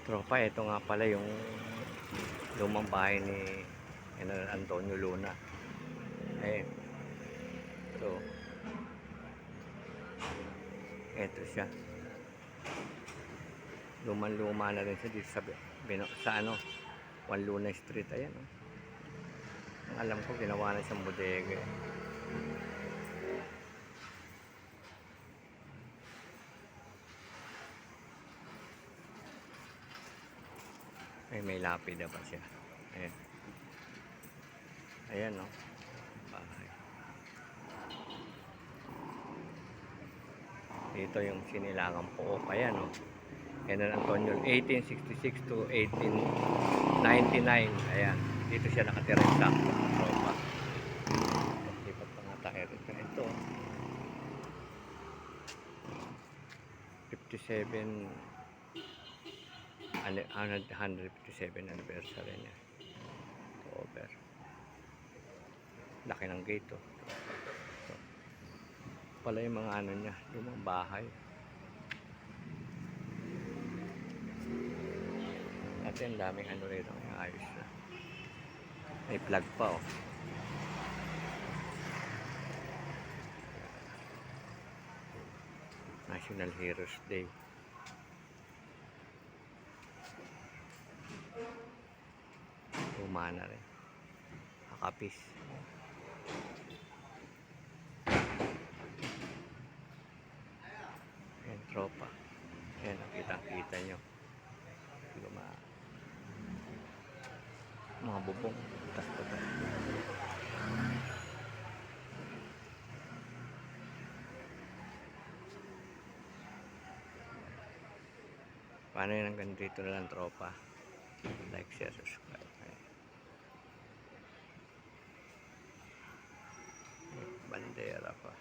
Tropa, ito nga pala yung lumang bahay ni General Antonio Luna. Eh, ito. Ito siya. Lumang-luma na rin siya dito sa ano, Juan Luna Street. Ayan, oh. Ang alam ko, ginawa na siyang bodega. May lapida pa siya. Ayan. Ayan, oh. Bahay. Dito yung sinilangang Pook. Ayan, oh. General Antonio, 1866 to 1899. Ayan. Dito siya nakatira sa tropa. Lipat pa nga tayo rito. Ito, 57 157 anniversary niya. Over. Laki ng gate, oh. So, pala yung mga ano niya, lumang bahay. At yung daming ano rito, ayos na. May plug pa, oh. National Heroes Day. Umana rin. Kakapis. Ayan, tropa. Ayan, nakita nyo. Mga bubong. Tas. Paano yun, hanggang dito na lang, tropa. Like, share, subscribe. May bandera pa.